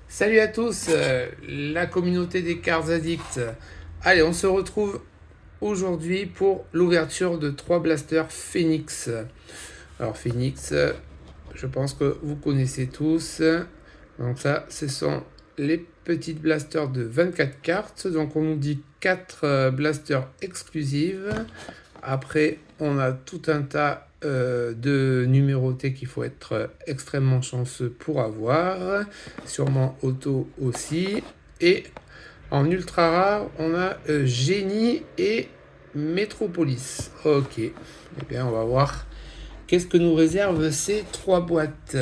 Salut à tous, la communauté des cartes addicts. Allez, on se retrouve aujourd'hui pour l'ouverture de 3 blasters Phoenix. Alors Phoenix, je pense que vous connaissez tous. Donc ça, ce sont les petites blasters de 24 cartes. Donc on nous dit 4 blasters exclusives. Après, on a tout un tas de numérotés qu'il faut être extrêmement chanceux pour avoir. Sûrement auto aussi. Et en ultra rare, on a Génie et Métropolis. Ok. Eh bien, on va voir qu'est-ce que nous réservent ces 3 boîtes.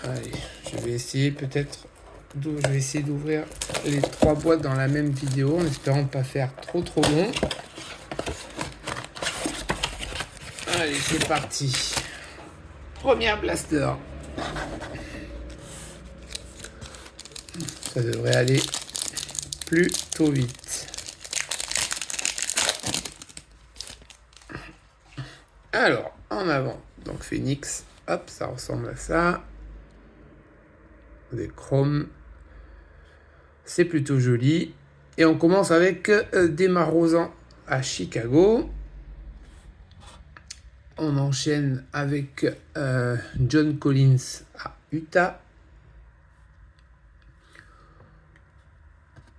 Allez, je vais essayer peut-être d'ouvrir les 3 boîtes dans la même vidéo en espérant ne pas faire trop long. Allez, c'est parti. Première blaster. Ça devrait aller plutôt vite. Alors, en avant. Donc Phoenix, hop, ça ressemble à ça. Des chromes. C'est plutôt joli. Et on commence avec des Marozans à Chicago. On enchaîne avec John Collins à Utah.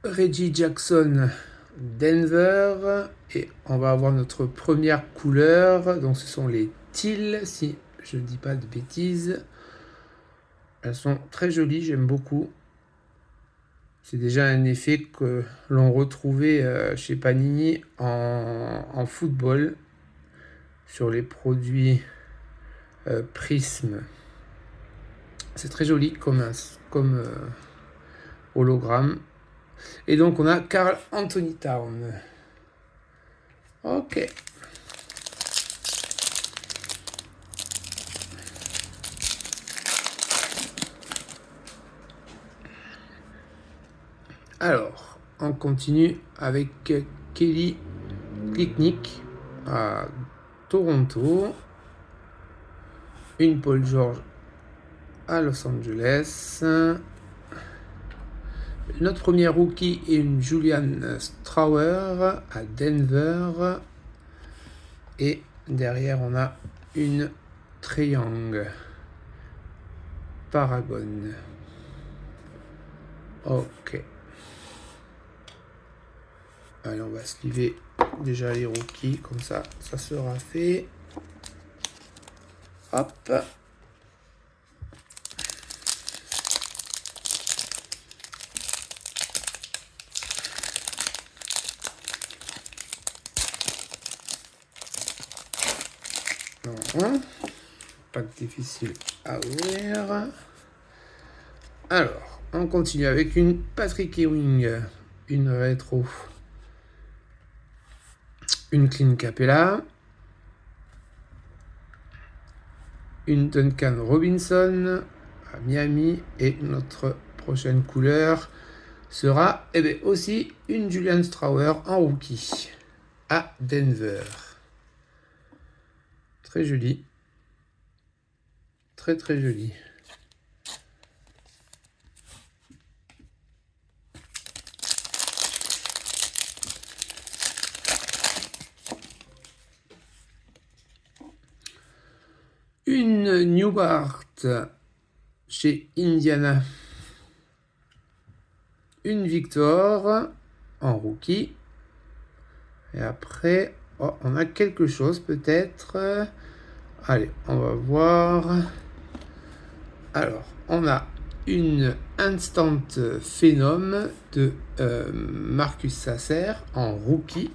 Reggie Jackson, Denver. Et on va avoir notre première couleur. Donc ce sont les teal, si je ne dis pas de bêtises. Elles sont très jolies, j'aime beaucoup. C'est déjà un effet que l'on retrouvait chez Panini en football sur les produits Prism. C'est très joli comme hologramme. Et donc on a Karl Anthony Town. Ok. Alors, on continue avec Kelly Klicknick à Toronto. Une Paul George à Los Angeles. Notre premier rookie est une Julian Strauer à Denver. Et derrière, on a une Triangle Paragon. Ok. Allez, on va sliver déjà les rookies, comme ça sera fait. Hop. Non, pas difficile à ouvrir. Alors, on continue avec une Patrick Ewing, une rétro, une Clint Capella, une Duncan Robinson à Miami et notre prochaine couleur sera aussi une Julian Strauer en rookie à Denver. Très joli. Très très joli. Une Newhart chez Indiana. Une Victor en rookie. Et après, on a quelque chose peut-être. Allez, on va voir. Alors, on a une Instant Phenom de Marcus Sasser en rookie.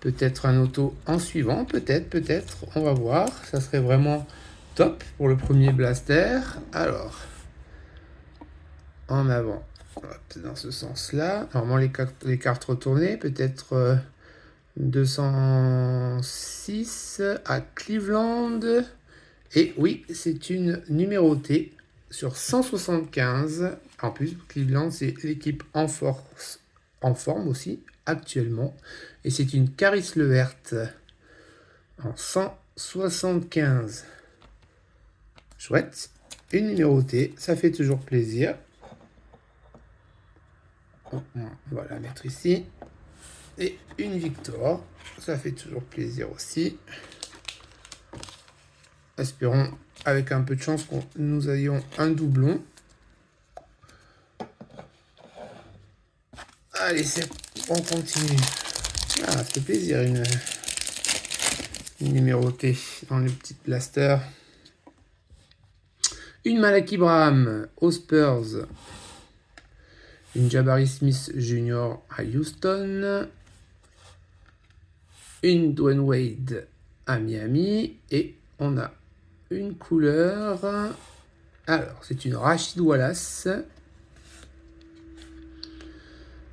Peut-être un auto en suivant, peut-être, on va voir. Ça serait vraiment top pour le premier blaster. Alors, en avant, dans ce sens-là. Normalement, les cartes retournées, peut-être 206 à Cleveland. Et oui, c'est une numérotée sur 175. En plus, Cleveland, c'est l'équipe en forme aussi, actuellement. Et c'est une Caris Levert. en 175. Chouette. Une numérotée, ça fait toujours plaisir. On va la mettre ici. Et une victoire, ça fait toujours plaisir aussi. Espérons, avec un peu de chance, que nous ayons un doublon. Allez, on continue. Ah, ça fait plaisir, une numérotée dans les petites blasters. Une Malaki Branham aux Spurs. Une Jabari Smith Jr. à Houston. Une Dwayne Wade à Miami. Et on a une couleur. Alors, c'est une Rashid Wallace.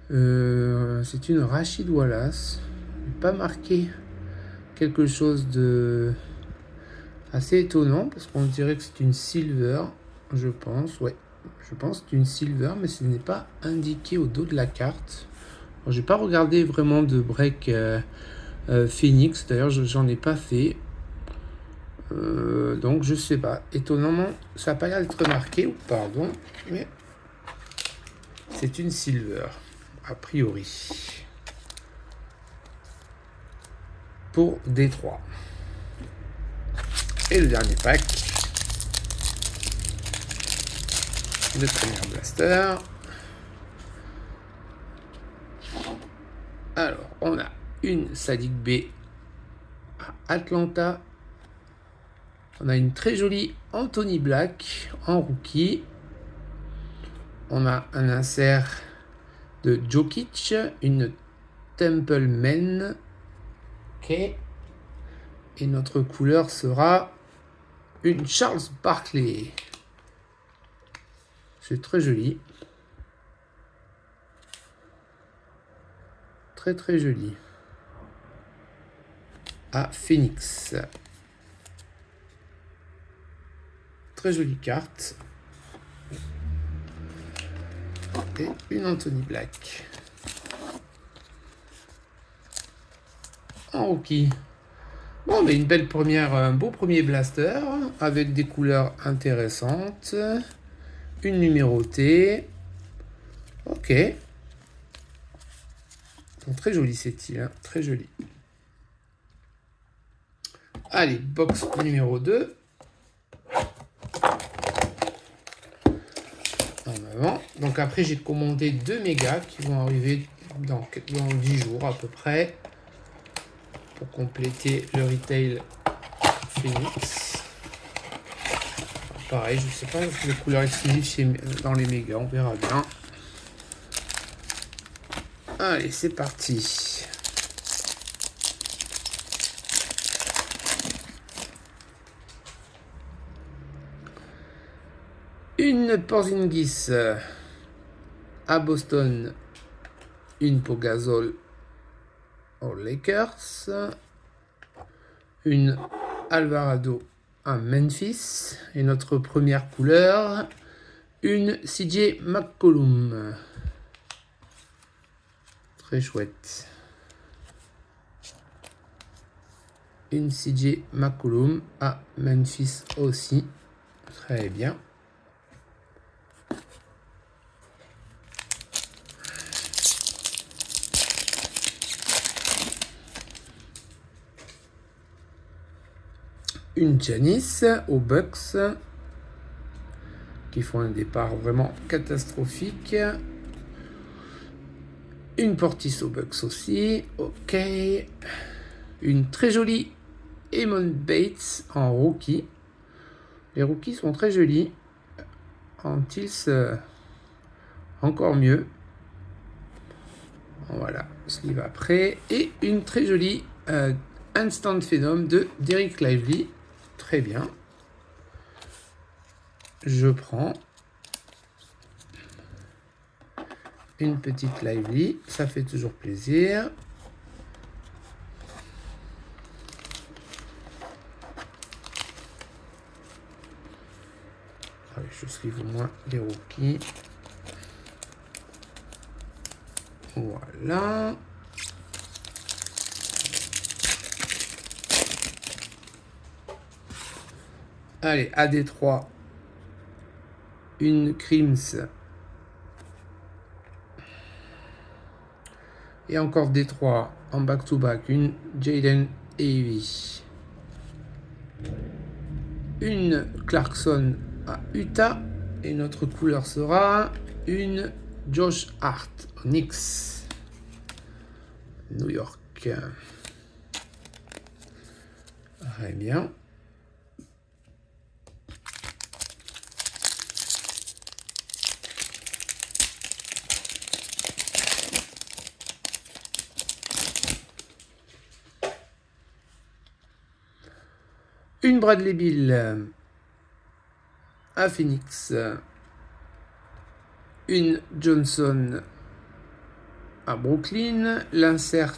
C'est une Rashid Wallace. Pas marqué quelque chose de assez étonnant parce qu'on dirait que c'est une silver, je pense. Ouais, je pense que c'est une silver, mais ce n'est pas indiqué au dos de la carte. Je n'ai pas regardé vraiment de break Phoenix. D'ailleurs, j'en ai pas fait. Donc, je sais pas. Étonnamment, ça n'a pas l'air d'être marqué. Pardon, mais c'est une silver, a priori. Pour Détroit. Et le dernier pack. Le premier blaster. Alors, on a une Sadiq B à Atlanta. On a une très jolie Anthony Black en rookie. On a un insert de Jokic, une Temple Men. Ok. Et notre couleur sera une Charles Barkley. C'est très joli. Très très joli. À Phoenix. Très jolie carte. Et une Anthony Black. En rookie. Bon, mais une belle première, un beau premier blaster avec des couleurs intéressantes. Une numérotée. Ok. Donc, très joli cet île, hein, très joli. Allez, box numéro 2. En avant. Donc après, j'ai commandé 2 mégas qui vont arriver dans 10 jours à peu près. Pour compléter le retail Phoenix. Alors, pareil, je ne sais pas les couleurs exclusives dans les mégas, on verra bien. Allez, c'est parti. Une Porzingis à Boston, une Pogazol aux Lakers, une Alvarado à Memphis, et notre première couleur, une CJ McCollum. Très chouette. Une CJ McCollum à Memphis aussi. Très bien. Une Giannis aux Bucks qui font un départ vraiment catastrophique. Une Portis aux Bucks aussi. Ok. Une très jolie Emon Bates en rookie. Les rookies sont très jolis. En Tils, encore mieux. Voilà, sleeve après. Et une très jolie Instant Phenom de Derek Lively. Très bien. Je prends une petite Lively. Ça fait toujours plaisir. Allez, je sleeve au moins les rookies. Voilà. Allez, à Détroit, une Crims. Et encore Détroit en back-to-back, une Jaden Ivey. Une Clarkson à Utah. Et notre couleur sera une Josh Hart, Knicks, New York. Très bien. Une Bradley Beal à Phoenix. Une Johnson à Brooklyn. L'insert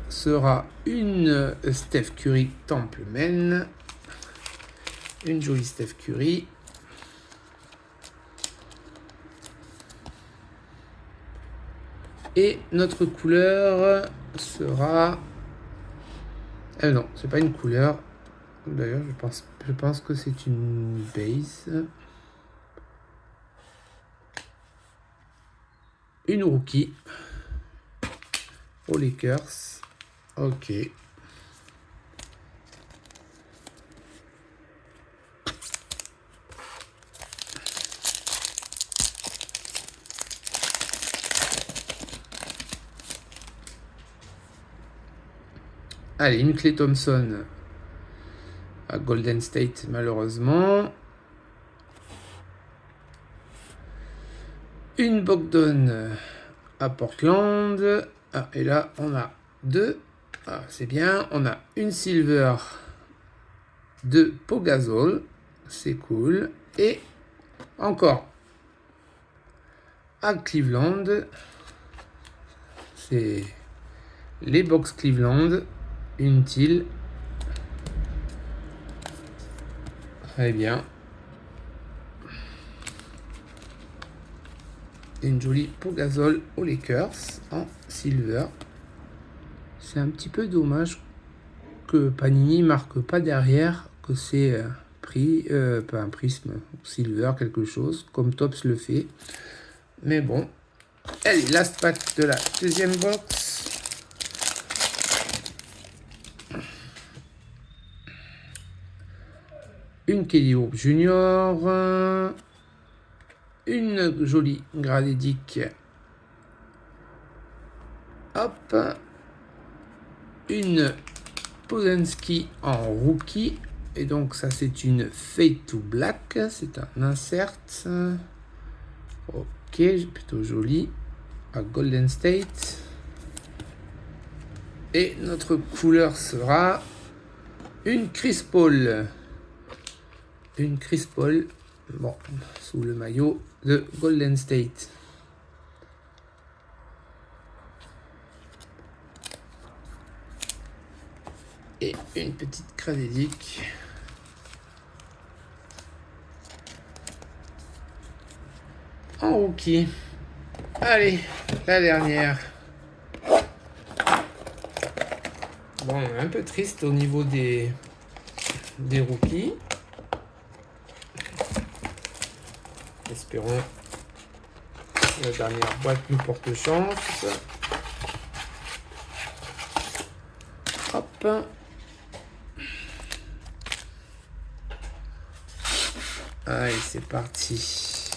sera une Steph Curry Temple Men. Une jolie Steph Curry. Et notre couleur sera... non, c'est pas une couleur. D'ailleurs, je pense que c'est une base. Une rookie. Aux Lakers. Ok. Allez, une Klay Thompson à Golden State, malheureusement. Une Bogdan à Portland. Ah, et là, on a deux. Ah, c'est bien. On a une Silver de Pogazol. C'est cool. Et encore à Cleveland. C'est les box Cleveland. Une Teal. Très bien. Une jolie Pogazol aux Lakers en silver. C'est un petit peu dommage que Panini marque pas derrière que c'est pas un prisme silver quelque chose comme Topps le fait. Mais bon. Allez, last pack de la deuxième box. Une Kelly Oubre Junior. Une jolie Gradedick. Hop. Une Polanski en rookie. Et donc ça c'est une Fade to Black. C'est un insert. Ok, plutôt joli. À Golden State. Et notre couleur sera une Chris Paul. Une Chris Paul. Bon, sous le maillot de Golden State. Et une petite Gradedick. En rookie. Allez, la dernière. Bon, un peu triste au niveau des rookies. Espérons que la dernière boîte nous porte chance. Hop. Allez, c'est parti.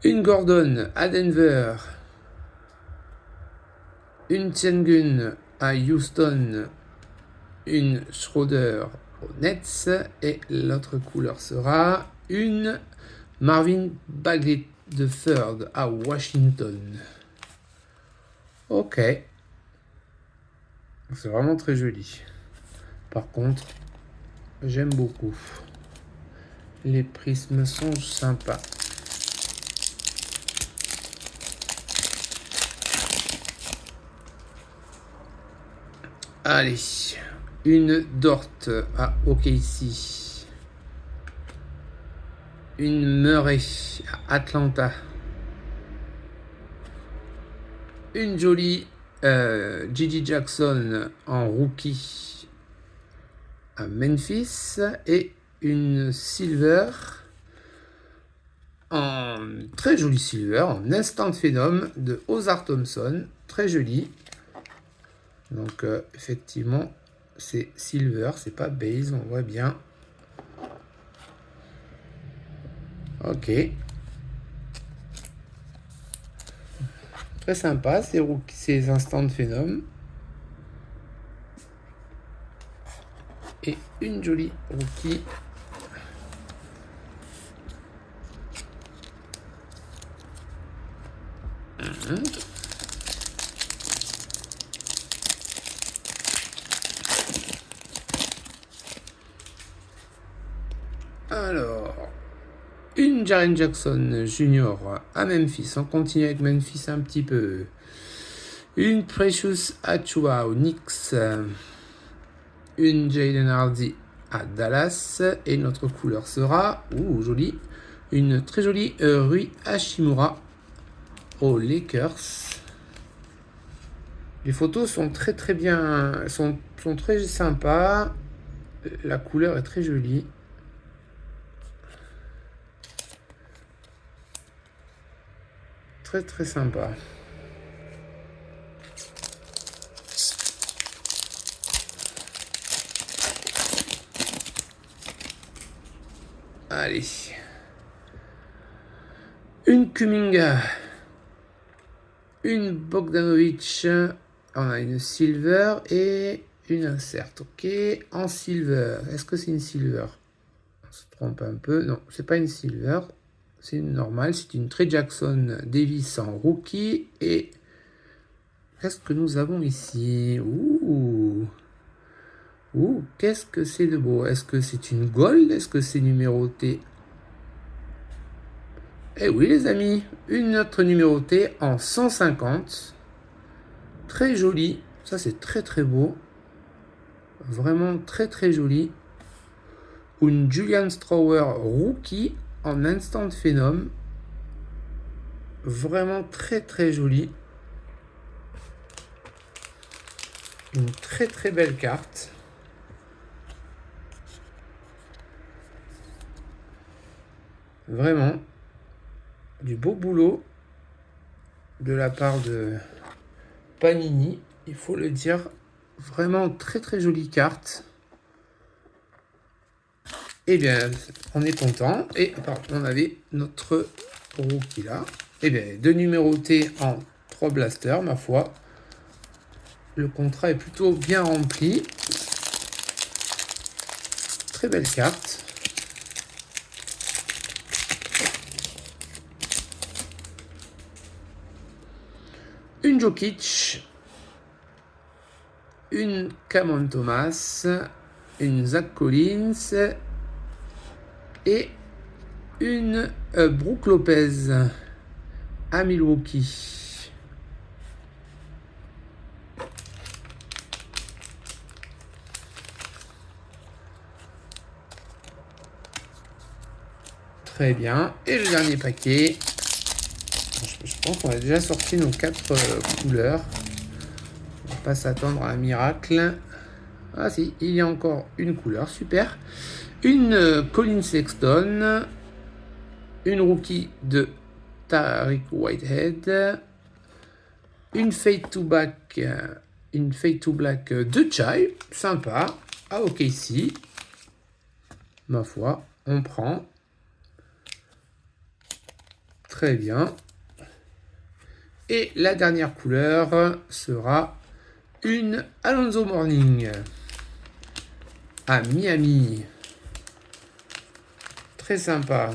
Une Gordon à Denver. Une Sengun à Houston. Une Schroeder aux Nets. Et l'autre couleur sera une Marvin Bagley de Third à Washington. Ok. C'est vraiment très joli. Par contre, j'aime beaucoup. Les prismes sont sympas. Allez, une Dort à OKC. Une Murray à Atlanta. une jolie Gigi Jackson en rookie à Memphis et une silver en très jolie silver en instant phénom de Ozar Thompson, très joli. Donc effectivement c'est silver, c'est pas base, on voit bien. Ok, très sympa ces instants de phénom. Et une jolie rookie. Alors, une Jaren Jackson Junior à Memphis. On continue avec Memphis un petit peu. Une Precious Achiuwa au Knicks. Une Jaden Hardy à Dallas. Et notre couleur sera, jolie, une très jolie Rui Hachimura aux Lakers. Les photos sont très bien, sont très sympas. La couleur est très jolie. Très sympa. Allez. Une Kuminga. Une Bogdanovic. On a une silver et une insert. Ok. En silver. Est-ce que c'est une silver? On se trompe un peu. Non, c'est pas une silver. C'est une normale. C'est une Trey Jackson Davis en rookie. Et qu'est-ce que nous avons ici? Qu'est-ce que c'est de beau? Est-ce que c'est une gold? Est-ce que c'est numéroté? Eh oui les amis, une autre numérotée en 150. Très jolie. Ça c'est très beau. Vraiment très joli. Une Julian Strouwer rookie en instant phénom. Vraiment très jolie. Une très belle carte. Vraiment du beau boulot de la part de Panini, il faut le dire. Vraiment très jolie carte. Et bien on est content. Et on avait notre rookie là. Et bien deux numérotés en 3 blasters, ma foi. Le contrat est plutôt bien rempli. Très belle carte. Une Jokic, une Cameron Thomas, une Zach Collins et une Brook Lopez à Milwaukee. Très bien. Et le dernier paquet. Je pense qu'on a déjà sorti nos 4 couleurs. On va pas s'attendre à un miracle. Ah si, il y a encore une couleur, super. Une Colin Sexton. Une rookie de Tariq Whitehead. Une Fade to Black. Une Fade to Black de Chai. Sympa. Ah ok ici. Ma foi, on prend. Très bien. Et la dernière couleur sera une Alonzo Mourning à Miami. Très sympa.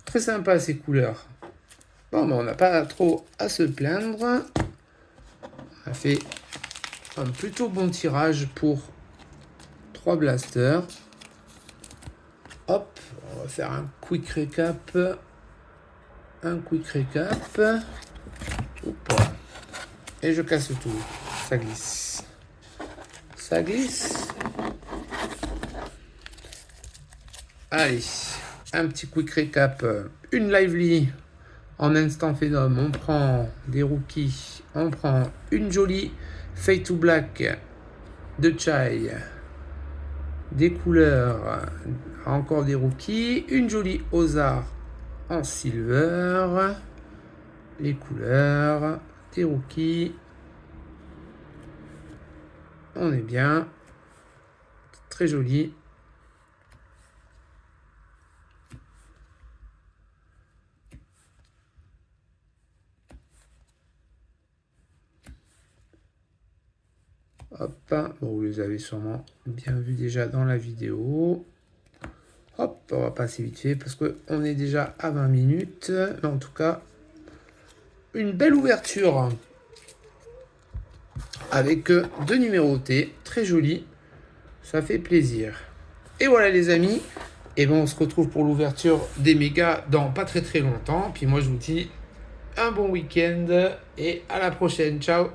Très sympa ces couleurs. Bon, on n'a pas trop à se plaindre. On a fait un plutôt bon tirage pour 3 blasters. Hop, on va faire un quick recap. Oups. Et je casse tout. Ça glisse. Allez. un petit quick recap. Une lively en instant phénom. On prend des rookies. On prend une jolie Fade to Black de Chai. Des couleurs. Encore des rookies. Une jolie Ozar en silver. Les couleurs. Des rookies. On est bien. Très joli. Hop, bon, vous les avez sûrement bien vu déjà dans la vidéo. Hop, on va passer vite fait parce qu'on est déjà à 20 minutes. Mais en tout cas, une belle ouverture avec deux numérotés, très joli. Ça fait plaisir. Et voilà les amis, et ben on se retrouve pour l'ouverture des mégas dans pas très longtemps. Puis moi je vous dis un bon week-end et à la prochaine. Ciao.